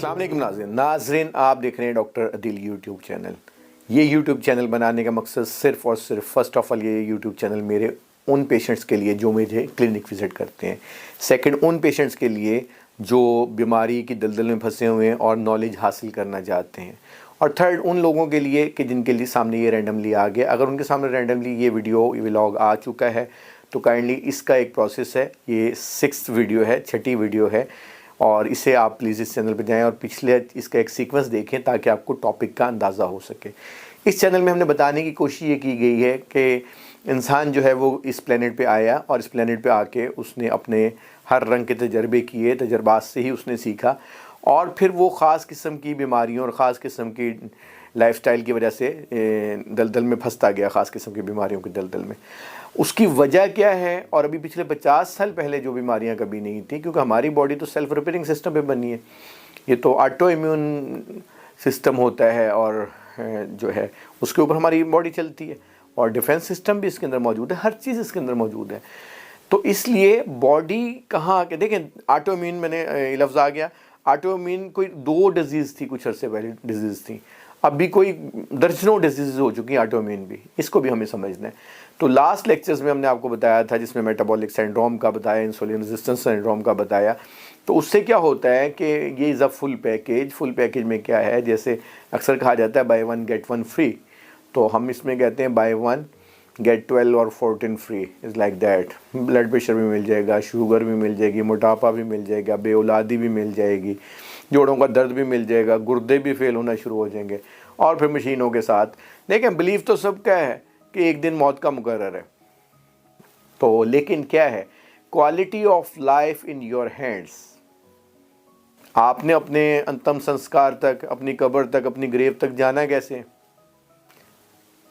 अस्सलाम वालेकुम नाज़रीन, आप देख रहे हैं डॉक्टर अदिल यूट्यूब चैनल। ये यूट्यूब चैनल बनाने का मकसद सिर्फ़ और सिर्फ फ़र्स्ट ऑफ़ ऑल ये यूट्यूब चैनल मेरे उन पेशेंट्स के लिए जो मुझे क्लिनिक विज़िट करते हैं। सेकंड, उन पेशेंट्स के लिए जो बीमारी की दलदल में फंसे हुए हैं और नॉलेज हासिल करना चाहते हैं। और थर्ड, उन लोगों के लिए कि जिनके लिए सामने ये रैंडमली आ गया। अगर उनके सामने रैंडमली ये वीडियो व्लॉग आ चुका है तो काइंडली इसका एक प्रोसेस है, ये 6th वीडियो है, 6ठी वीडियो है, और इसे आप प्लीज़ इस चैनल पर जाएं और पिछले इसका एक सीक्वेंस देखें ताकि आपको टॉपिक का अंदाज़ा हो सके। इस चैनल में हमने बताने की कोशिश ये की गई है कि इंसान जो है वो इस प्लेनेट पे आया और इस प्लेनेट पे आके उसने अपने हर रंग के तजर्बे किए, तजर्बात से ही उसने सीखा, और फिर वो ख़ास किस्म की बीमारियों और ख़ास किस्म की लाइफस्टाइल की वजह से दलदल में फंसता गया, ख़ास किस्म की बीमारियों के दलदल में। उसकी वजह क्या है? और अभी पिछले 50 साल पहले जो बीमारियां कभी नहीं थी, क्योंकि हमारी बॉडी तो सेल्फ रिपेयरिंग सिस्टम पे बनी है, ये तो ऑटो इम्यून सिस्टम होता है और जो है उसके ऊपर हमारी बॉडी चलती है, और डिफेंस सिस्टम भी इसके अंदर मौजूद है, हर चीज़ इसके अंदर मौजूद है। तो इसलिए बॉडी कहाँ आके देखें, ऑटो इम्यून मैंने लफ्ज़ आ गया, ऑटो इम्यून कोई 2 डिजीज़ थी, कुछ अर्से पहले डिजीज़ थी, अब भी कोई दर्जनों डिजीज़ हो चुकी हैं ऑटो इम्यून भी, इसको भी हमें समझना है। तो लास्ट लेक्चर्स में हमने आपको बताया था, जिसमें मेटाबॉलिक सिंड्रोम का बताया, इंसुलिन रेजिस्टेंस सिंड्रोम का बताया। तो उससे क्या होता है कि ये इज़ अ फुल पैकेज में क्या है, जैसे अक्सर कहा जाता है बाय 1 गेट 1 फ्री, तो हम इसमें कहते हैं बाय 1 गेट 12 और 14 free, is like that. Blood pressure भी मिल जाएगा, शुगर भी मिल जाएगी, मोटापा भी मिल जाएगा, बेऔलादी भी मिल जाएगी, जोड़ों का दर्द भी मिल जाएगा, गुर्दे भी फेल होना शुरू हो जाएंगे, और फिर मशीनों के साथ। देखें, बिलीव तो सबका है कि एक दिन मौत का मुकर्रर है, तो लेकिन क्या है, quality of life in your hands. आपने अपने अंतिम संस्कार तक, अपनी कब्र तक, अपनी ग्रेव तक जाना है कैसे?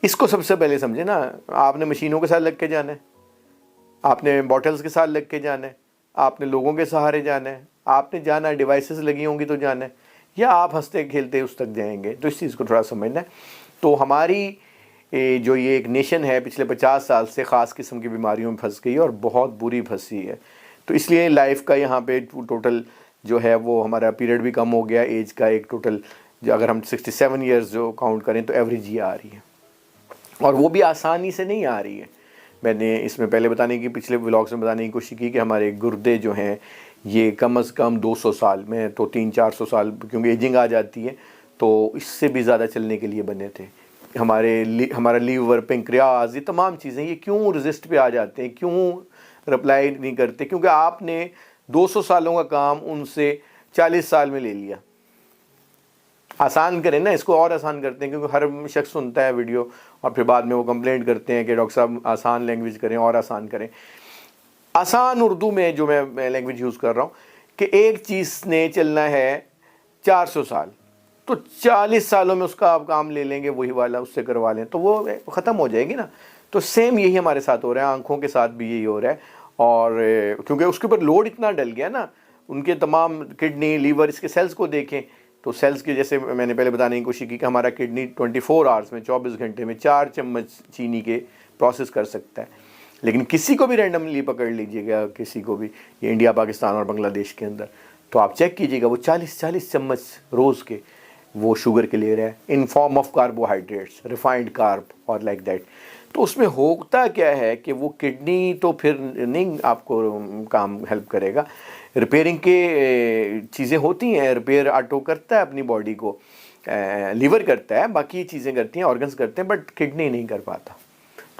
इसको सबसे पहले समझे ना। आपने मशीनों के साथ लग के जाना है, आपने बॉटल्स के साथ लग के जाना है, आपने लोगों के सहारे जाना है, आपने जाना है, डिवाइसेस लगी होंगी तो जाना है, या आप हंसते खेलते उस तक जाएंगे। तो इस चीज़ को थोड़ा समझना है। तो हमारी जो ये एक नेशन है पिछले 50 साल से ख़ास किस्म की बीमारियों में फंस गई है और बहुत बुरी फंसी है। तो इसलिए लाइफ का यहाँ पे टोटल जो है वो हमारा पीरियड भी कम हो गया, एज का एक टोटल जो अगर हम 67 ईयर्स जो काउंट करें तो एवरेज ये आ रही है, और वो भी आसानी से नहीं आ रही है। मैंने इसमें पहले बताने की, पिछले व्लॉग्स में बताने की कोशिश की कि हमारे गुर्दे जो हैं ये कम से कम 200 साल में तो 300-400 साल, क्योंकि एजिंग आ जाती है, तो इससे भी ज़्यादा चलने के लिए बने थे। हमारा लीवर, पेंक्रियाज, ये तमाम चीज़ें ये क्यों रेजिस्ट पे आ जाते हैं, क्यों रिप्लाई नहीं करते? क्योंकि आपने 200 सालों का काम उनसे 40 साल में ले लिया। आसान करें ना, इसको और आसान करते हैं, क्योंकि हर शख्स सुनता है वीडियो और फिर बाद में वो कंप्लेंट करते हैं कि डॉक्टर साहब आसान लैंग्वेज करें और आसान करें। आसान उर्दू में जो मैं लैंग्वेज यूज़ कर रहा हूँ कि एक चीज़ ने चलना है 400 साल, तो 40 सालों में उसका आप काम ले लेंगे, वही वाला उससे करवा लें तो वो ख़त्म हो जाएगी ना। तो सेम यही हमारे साथ हो रहा है, आँखों के साथ भी यही हो रहा है। और क्योंकि उसके ऊपर लोड इतना डल गया ना, उनके तमाम किडनी, लीवर, इसके सेल्स को देखें तो सेल्स के, जैसे मैंने पहले बताने की कोशिश की कि हमारा किडनी 24 आवर्स में, 24 घंटे में 4 चम्मच चीनी के प्रोसेस कर सकता है। लेकिन किसी को भी रैंडमली पकड़ लीजिएगा, किसी को भी, ये इंडिया, पाकिस्तान और बांग्लादेश के अंदर, तो आप चेक कीजिएगा वो 40 चम्मच रोज़ के वो शुगर के ले रहा है, in form of carbohydrates, refined carb और लाइक दैट। तो उसमें होता क्या है कि वो किडनी तो फिर नहीं आपको काम हेल्प करेगा, रिपेयरिंग के चीज़ें होती हैं, रिपेयर ऑटो करता है अपनी बॉडी को, लीवर करता है, बाकी चीज़ें करती हैं, ऑर्गन्स करते हैं, बट किडनी नहीं कर पाता।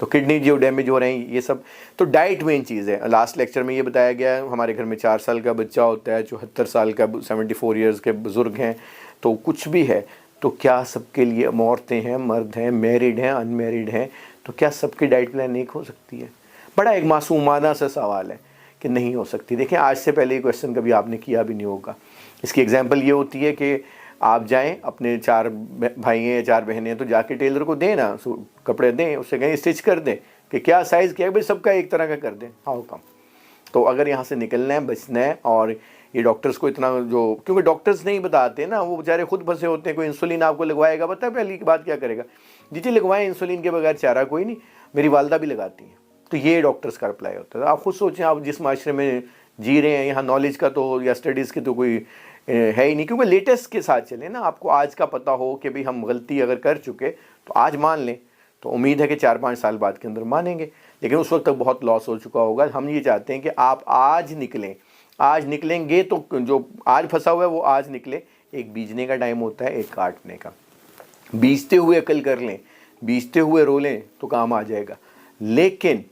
तो किडनी जो डैमेज हो रहे हैं ये सब, तो डाइट मेन चीज़ है। लास्ट लेक्चर में ये बताया गया, हमारे घर में 4 साल का बच्चा होता है, 74 साल का, 74 ईयर्स के बुज़ुर्ग हैं, तो कुछ भी है, तो क्या सबके लिए, औरतें हैं, मर्द हैं, मैरिड हैं, अनमैरिड हैं, तो क्या सबकी डाइट प्लान एक हो सकती है? बड़ा एक मासूमाना सा सवाल है कि नहीं हो सकती। देखें, आज से पहले ये क्वेश्चन कभी आपने किया भी नहीं होगा। इसकी एग्जांपल ये होती है कि आप जाएं, अपने 4 भाई हैं या 4 बहनें हैं, तो जाके टेलर को दें ना, कपड़े दें, उससे कहें स्टिच कर दें कि क्या साइज़ क्या है, भाई सबका एक तरह का कर दें, हाउ कम। तो अगर यहाँ से निकलना है, बचना है, और ये डॉक्टर्स को इतना जो, क्योंकि डॉक्टर्स नहीं बताते ना, वो बेचारे खुद फंसे होते हैं। कोई इंसुलिन आपको लगवाएगा, पता है पहली बात क्या करेगा? जी लगवाएं, इंसुलिन के बगैर चारा कोई नहीं, मेरी वालदा भी लगाती हैं। तो ये डॉक्टर्स का रिप्लाई होता है। आप खुद सोचें, आप जिस माशरे में जी रहे हैं, यहाँ नॉलेज का तो या स्टडीज़ की तो कोई है ही नहीं, क्योंकि लेटेस्ट के साथ चले ना। आपको आज का पता हो कि भाई हम गलती अगर कर चुके तो आज मान लें, तो उम्मीद है कि 4-5 साल बाद के अंदर मानेंगे, लेकिन उस वक्त तक बहुत लॉस हो चुका होगा। हम ये चाहते हैं कि आप आज निकलें, आज निकलेंगे तो जो आज फंसा हुआ है वो आज निकले। एक बीजने का टाइम होता है, एक काटने का। बीजते हुए अकल कर लें, बीजते हुए रो लें तो काम आ जाएगा, लेकिन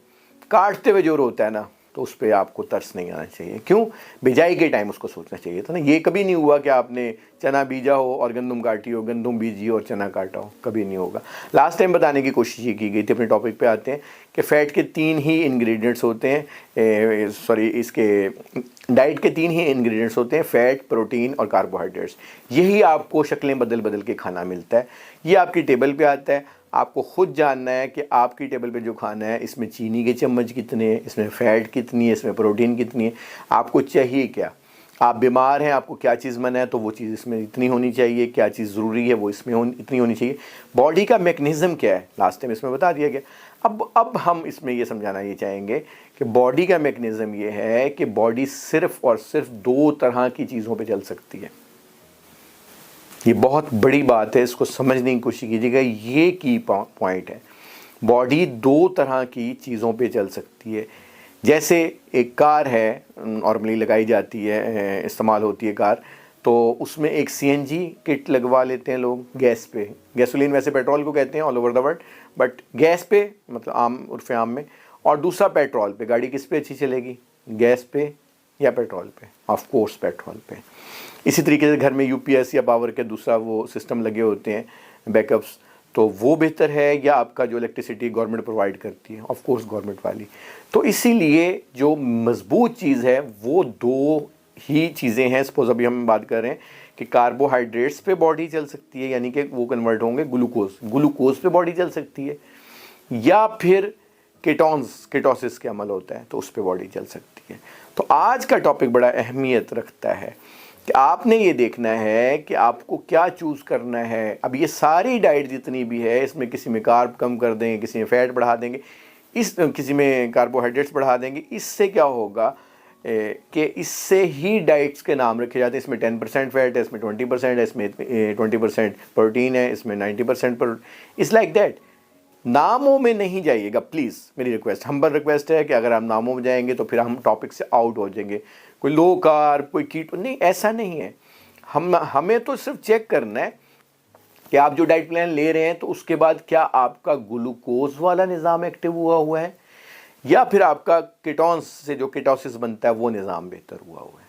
काटते हुए जो रोता है ना, तो उस पर आपको तरस नहीं आना चाहिए। क्यों? बिजाई के टाइम उसको सोचना चाहिए था ना। ये कभी नहीं हुआ कि आपने चना बीजा हो और गंदम काटी हो, गंदम बीजी हो और चना काटा हो, कभी नहीं होगा। लास्ट टाइम बताने की कोशिश ये की गई थी। अपने टॉपिक पे आते हैं कि फ़ैट के 3 ही इंग्रेडिएंट्स होते हैं, इसके डाइट के 3 ही इंग्रेडिएंट्स होते हैं, फ़ैट, प्रोटीन और कार्बोहाइड्रेट्स। यही आपको शक्लें बदल बदल के खाना मिलता है। ये आपकी टेबल पे आता है। आपको खुद जानना है कि आपकी टेबल पे जो खाना है, इसमें चीनी के चम्मच कितने हैं, इसमें फ़ैट कितनी है, इसमें प्रोटीन कितनी है, आपको चाहिए क्या। आप बीमार हैं, आपको क्या चीज़ मना है, तो वो चीज़ इसमें इतनी होनी चाहिए। क्या चीज़ ज़रूरी है, वो इसमें इतनी होनी चाहिए। बॉडी का मैकेनिज़्म क्या है, लास्ट टाइम इसमें बता दिया गया। अब हम इसमें ये समझाना ये चाहेंगे कि बॉडी का मैकेनिज़्म ये है कि बॉडी सिर्फ़ और सिर्फ 2 तरह की चीज़ों पर चल सकती है। ये बहुत बड़ी बात है, इसको समझने की कोशिश कीजिएगा। ये की पॉइंट है। बॉडी 2 तरह की चीज़ों पे चल सकती है। जैसे एक कार है, नॉर्मली लगाई जाती है, इस्तेमाल होती है कार, तो उसमें एक सीएनजी किट लगवा लेते हैं लोग गैस पे। गैसोलीन वैसे पेट्रोल को कहते हैं all over the world, but gas पे मतलब आम उर्फ आम में। और दूसरा पेट्रोल पे। गाड़ी किस पे अच्छी चलेगी, गैस पे या पेट्रोल पे? ऑफ कोर्स पेट्रोल पे। इसी तरीके से घर में यूपीएस या पावर के दूसरा वो सिस्टम लगे होते हैं, बैकअप्स, तो वो बेहतर है या आपका जो इलेक्ट्रिसिटी गवर्नमेंट प्रोवाइड करती है? ऑफ कोर्स गवर्नमेंट वाली। तो इसीलिए जो मजबूत चीज़ है वो 2 ही चीज़ें हैं। सपोज अभी हम बात कर रहे हैं कि कार्बोहाइड्रेट्स पे बॉडी चल सकती है, यानी कि वो कन्वर्ट होंगे ग्लूकोज पे बॉडी चल सकती है, या फिर केटोसिस के अमल होता है तो उस पर बॉडी चल सकती है। तो आज का टॉपिक बड़ा अहमियत रखता है कि आपने ये देखना है कि आपको क्या चूज़ करना है। अब ये सारी डाइट जितनी भी है, इसमें किसी में कार्ब कम कर देंगे, किसी में फ़ैट बढ़ा देंगे, किसी में कार्बोहाइड्रेट्स बढ़ा देंगे। इससे क्या होगा कि इससे ही डाइट्स के नाम रखे जाते हैं। इसमें 10% फ़ैट है, इसमें 20% है, इसमें 20% प्रोटीन है, इसमें 90% इट्स लाइक दैट। नामों में नहीं जाइएगा प्लीज़, मेरी रिक्वेस्ट, हम्बल रिक्वेस्ट है कि अगर आप नामों में जाएंगे तो फिर हम टॉपिक से आउट हो जाएंगे। कोई लो कार्ब, कोई कीटो, नहीं, ऐसा नहीं है। हमें तो सिर्फ चेक करना है कि आप जो डाइट प्लान ले रहे हैं तो उसके बाद क्या आपका ग्लूकोज वाला निज़ाम एक्टिव हुआ है, या फिर आपका कीटोन्स से जो कीटोसिस बनता है वो निज़ाम बेहतर हुआ है।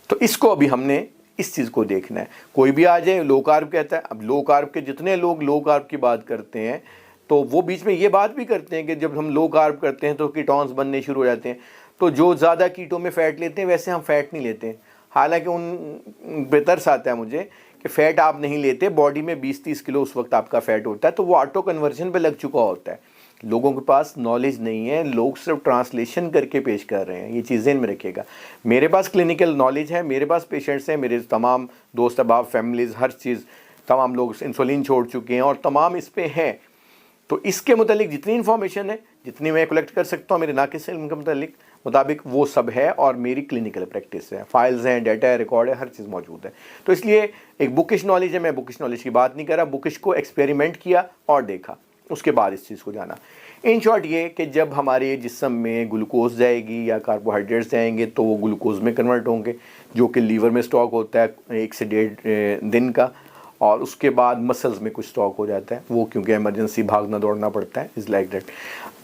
तो इसको अभी हमने इस चीज़ को देखना है। कोई भी आ जाए लो कार्ब कहता है, अब लो कार्ब के जितने लोग लो कार्ब की बात करते हैं तो वो बीच में ये बात भी करते हैं कि जब हम लो कार्ब करते हैं तो कीटोन्स बनने शुरू हो जाते हैं। तो जो ज़्यादा कीटो में फ़ैट लेते हैं वैसे हम फ़ैट नहीं लेते। हालांकि उन बेहतर सा आता है मुझे कि फ़ैट आप नहीं लेते, बॉडी में 20-30 किलो उस वक्त आपका फ़ैट होता है, तो वो ऑटो कन्वर्जन पे लग चुका होता है। लोगों के पास नॉलेज नहीं है, लोग सिर्फ ट्रांसलेशन करके पेश कर रहे हैं। ये चीज़ें में रखिएगा। मेरे पास क्लिनिकल नॉलेज है, मेरे पास पेशेंट्स हैं, मेरे तमाम दोस्त अहबाब, फैमिलीज़, हर चीज़, तमाम लोग इंसुलिन छोड़ चुके हैं और तमाम इस पर हैं। तो इसके मुतालिक जितनी इन्फॉर्मेशन है, जितनी मैं कलेक्ट कर सकता हूँ मेरे नाकिस इल्म के मुताबिक वो सब है, और मेरी क्लिनिकल प्रैक्टिस है, फाइल्स हैं, डाटा है, रिकॉर्ड है, हर चीज़ मौजूद है। तो इसलिए एक बुकिश नॉलेज है, मैं बुकिश नॉलेज की बात नहीं कर रहा, बुकिश को एक्सपेरिमेंट किया और देखा, उसके बाद इस चीज़ को जाना। इन शॉर्ट ये कि जब हमारे जिस्म में ग्लूकोज जाएगी या कार्बोहाइड्रेट्स जाएंगे तो वो ग्लूकोज में कन्वर्ट होंगे, जो कि लीवर में स्टॉक होता है 1 से 1.5 दिन का, और उसके बाद मसल्स में कुछ स्टॉक हो जाता है, वो क्योंकि इमरजेंसी भागना दौड़ना पड़ता है, इज़ लाइक दैट।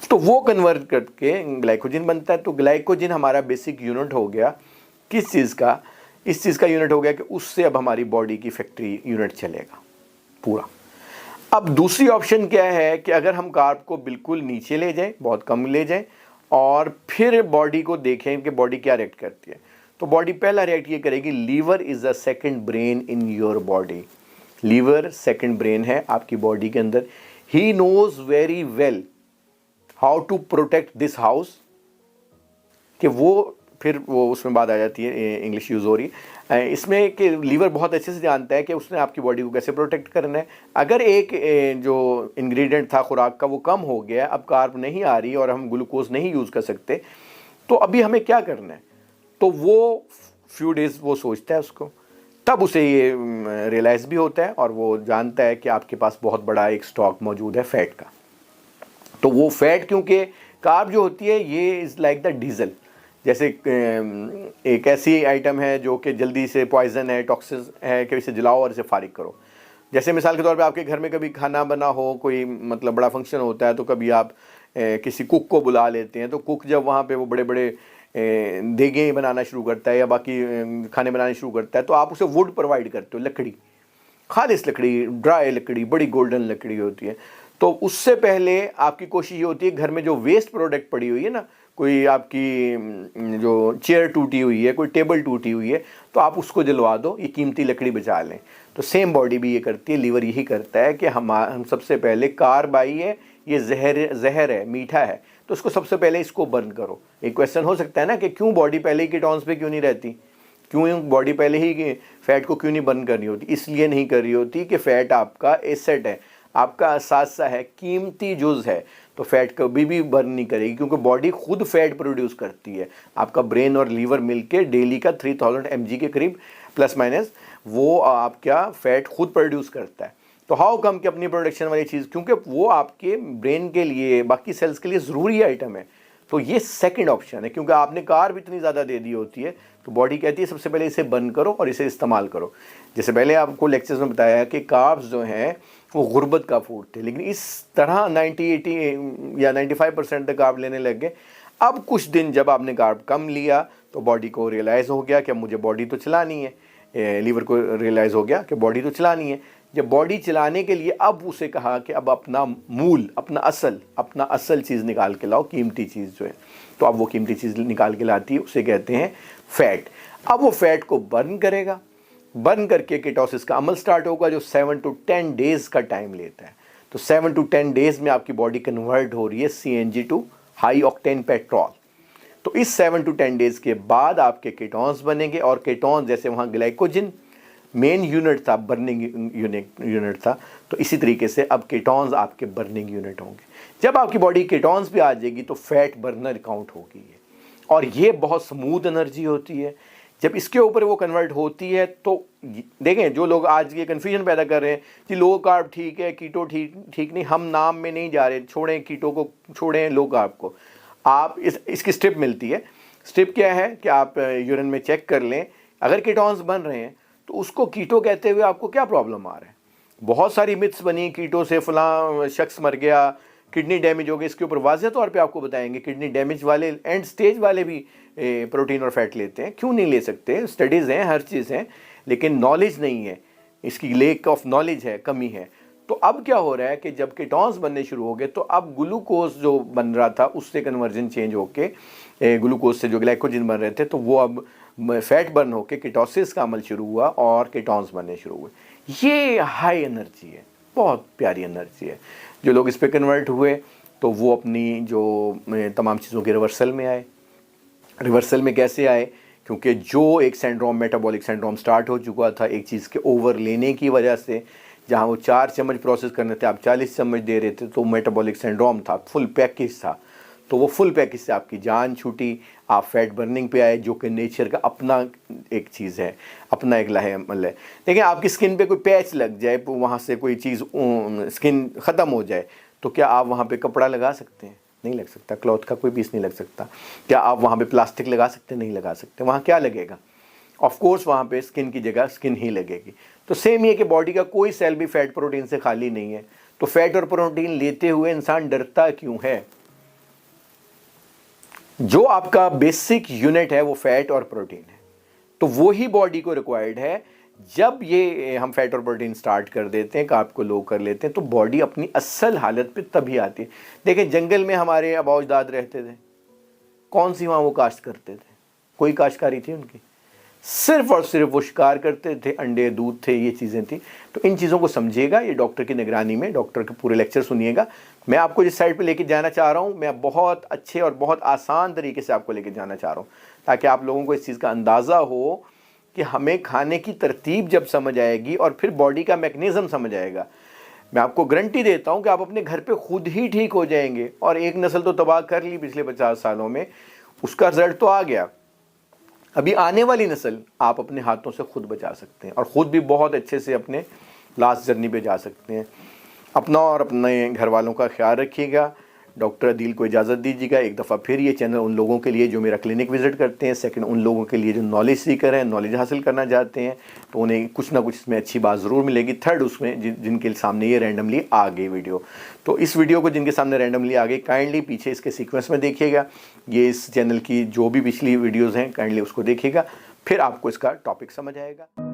तो वो कन्वर्ट करके ग्लाइकोजन बनता है। तो ग्लाइकोजन हमारा बेसिक यूनिट हो गया किस चीज़ का, इस चीज़ का यूनिट हो गया कि उससे अब हमारी बॉडी की फैक्ट्री यूनिट चलेगा पूरा। अब दूसरी ऑप्शन क्या है कि अगर हम कार्ब को बिल्कुल नीचे ले जाएं, बहुत कम ले जाएं, और फिर बॉडी को देखें कि बॉडी क्या रिएक्ट करती है, तो बॉडी पहला रिएक्ट ये करेगी, liver is the second brain in your body. Liver second brain है आपकी बॉडी के अंदर। He knows very well how to protect this house, कि वो फिर वो उसमें बात आ जाती है, इंग्लिश यूज़ हो रही है इसमें, कि लीवर बहुत अच्छे से जानता है कि उसने आपकी बॉडी को कैसे प्रोटेक्ट करना है। अगर एक जो इंग्रेडिएंट था खुराक का वो कम हो गया, अब कार्ब नहीं आ रही और हम ग्लूकोज नहीं यूज़ कर सकते, तो अभी हमें क्या करना है, तो वो फ्यू डेज़ वो सोचता है उसको तब उसे ये रियलाइज़ भी होता है और वो जानता है कि आपके पास बहुत बड़ा एक स्टॉक मौजूद है फैट का। तो वो फैट, क्योंकि कार्ब जो होती है ये इज़ लाइक द डीजल, जैसे एक ऐसी आइटम है जो कि जल्दी से पॉइजन है, टॉक्सिस है कि इसे जलाओ और इसे फारिग करो। जैसे मिसाल के तौर पे आपके घर में कभी खाना बना हो, कोई मतलब बड़ा फंक्शन होता है, तो कभी आप किसी कुक को बुला लेते हैं, तो कुक जब वहाँ पे वो बड़े बड़े देगें बनाना शुरू करता है या बाकी खाने बनाने शुरू करता है, तो आप उसे वुड प्रोवाइड करते हो, लकड़ी, खालिश लकड़ी, ड्राई लकड़ी, बड़ी गोल्डन लकड़ी होती है। तो उससे पहले आपकी कोशिश ये होती है घर में जो वेस्ट प्रोडक्ट पड़ी हुई है ना, कोई आपकी जो चेयर टूटी हुई है, कोई टेबल टूटी हुई है, तो आप उसको जलवा दो, ये कीमती लकड़ी बचा लें। तो सेम बॉडी भी ये करती है, लीवर यही करता है कि हम सबसे पहले कार्ब आई है, ये जहर है, मीठा है, तो उसको सबसे पहले इसको बर्न करो। एक क्वेश्चन हो सकता है ना कि क्यों बॉडी पहले ही कीटोन्स पे क्यों नहीं रहती, क्यों बॉडी पहले ही फैट को क्यों नहीं बर्न कर रही होती? इसलिए नहीं कर रही होती कि फैट आपका एसेट है, आपका असासा है, कीमती जुज है, तो फैट कभी भी बर्न नहीं करेगी, क्योंकि बॉडी खुद फैट प्रोड्यूस करती है। आपका ब्रेन और लीवर मिलके डेली का 3000 mg के करीब प्लस माइनस वो आपका फैट खुद प्रोड्यूस करता है। तो हाउ कम कि अपनी प्रोडक्शन वाली चीज़, क्योंकि वो आपके ब्रेन के लिए, बाकी सेल्स के लिए ज़रूरी आइटम है। तो ये सेकंड ऑप्शन है, क्योंकि आपने कार्ब इतनी ज़्यादा दे दी होती है, तो बॉडी कहती है सबसे पहले इसे बर्न करो और इसे इस्तेमाल करो। जैसे पहले आपको लेक्चर्स में बताया कि कार्ब्स जो हैं वो गुर्बत का फूड थे, लेकिन इस तरह 90-80 या 95% तक कार्ब लेने लग गए। अब कुछ दिन जब आपने कार्ब कम लिया तो बॉडी को रियलाइज़ हो गया कि मुझे बॉडी तो चलानी है, लीवर को रियलाइज़ हो गया कि बॉडी तो चलानी है। जब बॉडी चलाने के लिए अब उसे कहा कि अब अपना मूल, अपना असल चीज़ निकाल के लाओ, कीमती चीज़ जो है, तो अब वो कीमती चीज़ निकाल के लाती है, उसे कहते हैं फैट। अब वो फैट को बर्न करेगा, बर्न करके कीटोसिस का अमल स्टार्ट होगा, जो 7 to 10 डेज़ का टाइम लेता है। तो 7 to 10 डेज़ में आपकी बॉडी कन्वर्ट हो रही है CNG to high octane petrol. तो इस 7 to 10 डेज़ के बाद आपके कीटोन्स बनेंगे, और कीटोन्स जैसे वहाँ ग्लाइकोजन मेन यूनिट था, बर्निंग यूनिट था, तो इसी तरीके से अब कीटोन्स आपके बर्निंग यूनिट होंगे। जब आपकी बॉडी कीटोन्स पे आ जाएगी तो फैट बर्नर काउंट होगी ये, और ये बहुत स्मूथ एनर्जी होती है। जब इसके ऊपर वो कन्वर्ट होती है तो देखें, जो लोग आज ये कन्फ्यूजन पैदा कर रहे हैं कि लो कार्ब ठीक है, कीटो ठीक नहीं, हम नाम में नहीं जा रहे, छोड़ें कीटो को, छोड़ें लो कार्ब को। आप इसकी स्ट्रिप मिलती है। स्ट्रिप क्या है कि आप यूरिन में चेक कर लें, अगर कीटोन्स बन रहे हैं तो उसको कीटो कहते हुए आपको क्या प्रॉब्लम आ रहा है। बहुत सारी मिथ्स बनी, कीटो से फलां शख्स मर गया, किडनी डैमेज हो गई। इसके ऊपर वाज़ेह तौर पे आपको बताएंगे किडनी डैमेज वाले, एंड स्टेज वाले भी प्रोटीन और फैट लेते हैं, क्यों नहीं ले सकते? स्टडीज़ हैं, हर चीज़ हैं, लेकिन नॉलेज नहीं है, इसकी लेक ऑफ नॉलेज है, कमी है। तो अब क्या हो रहा है कि जब कीटोन्स बनने शुरू हो गए तो अब ग्लूकोज जो बन रहा था उससे कन्वर्जन चेंज होके ग्लूकोज से जो ग्लाइकोजन बन रहे थे, तो वो अब फैट बर्न होके कीटोसिस का अमल शुरू हुआ और कीटोन्स बनने शुरू हुए। ये हाई एनर्जी है, बहुत प्यारी एनर्जी है। जो लोग इस पे कन्वर्ट हुए तो वो अपनी जो तमाम चीज़ों के रिवर्सल में आए। रिवर्सल में कैसे आए? क्योंकि जो एक सिंड्रोम, मेटाबॉलिक सिंड्रोम स्टार्ट हो चुका था एक चीज़ के ओवर लेने की वजह से, जहाँ वो 4 चम्मच प्रोसेस करने थे, आप 40 चम्मच दे रहे थे, तो मेटाबॉलिक सिंड्रोम था, फुल पैकेज था। तो वो फुल पैकेज से आपकी जान छूटी, आप फैट बर्निंग पे आए, जो कि नेचर का अपना एक चीज़ है, अपना एक लाहेअमल है। देखिए, आपकी स्किन पे कोई पैच लग जाए, वहाँ से कोई चीज़ स्किन ख़त्म हो जाए, तो क्या आप वहाँ पे कपड़ा लगा सकते हैं? नहीं लग सकता। क्लॉथ का कोई पीस नहीं लग सकता। क्या आप वहाँ पे प्लास्टिक लगा सकते हैं? नहीं लगा सकते। वहाँ क्या लगेगा? ऑफ कोर्स वहाँ पे स्किन की जगह स्किन ही लगेगी। तो सेम ये कि बॉडी का कोई सेल भी फैट प्रोटीन से खाली नहीं है। तो फैट और प्रोटीन लेते हुए इंसान डरता क्यों है? जो आपका बेसिक यूनिट है वो फैट और प्रोटीन है, तो वो ही बॉडी को रिक्वायर्ड है। जब ये हम फैट और प्रोटीन स्टार्ट कर देते हैं, कार्ब को लो कर लेते हैं, तो बॉडी अपनी असल हालत पे तभी आती है। देखें, जंगल में हमारे आबाओ अजदाद रहते थे, कौन सी वहाँ वो काश्त करते थे? कोई काश्तकारी थी उनकी? सिर्फ और सिर्फ वो शिकार करते थे, अंडे दूध थे, ये चीज़ें थी। तो इन चीज़ों को समझिएगा, ये डॉक्टर की निगरानी में, डॉक्टर के पूरे लेक्चर सुनिएगा। मैं आपको जिस साइड पे लेके जाना चाह रहा हूँ, मैं बहुत अच्छे और बहुत आसान तरीके से आपको लेके जाना चाह रहा हूँ, ताकि आप लोगों को इस चीज़ का अंदाज़ा हो कि हमें खाने की तरतीब जब समझ आएगी और फिर बॉडी का मैकेनिज़्म समझ आएगा, मैं आपको गारंटी देता हूँ कि आप अपने घर पे खुद ही ठीक हो जाएंगे। और एक नस्ल तो तबाह कर ली पिछले 50 सालों में, उसका रिजल्ट तो आ गया। अभी आने वाली नस्ल आप अपने हाथों से खुद बचा सकते हैं और ख़ुद भी बहुत अच्छे से अपने लास्ट जर्नी पे जा सकते हैं। अपना और अपने घर वालों का ख्याल रखिएगा। डॉक्टर अदील को इजाज़त दीजिएगा। एक दफ़ा फिर ये चैनल उन लोगों के लिए जो मेरा क्लिनिक विज़िट करते हैं, सेकंड उन लोगों के लिए जो नॉलेज सीकर हैं, नॉलेज हासिल करना चाहते हैं, तो उन्हें कुछ ना कुछ इसमें अच्छी बात ज़रूर मिलेगी। थर्ड उसमें जिनके सामने ये रैंडमली आ गई वीडियो, तो इस वीडियो को जिनके सामने रैंडमली आ गई, काइंडली पीछे इसके सीक्वेंस में देखिएगा। ये इस चैनल की जो भी पिछली वीडियोज़ हैं काइंडली उसको देखिएगा, फिर आपको इसका टॉपिक समझ आएगा।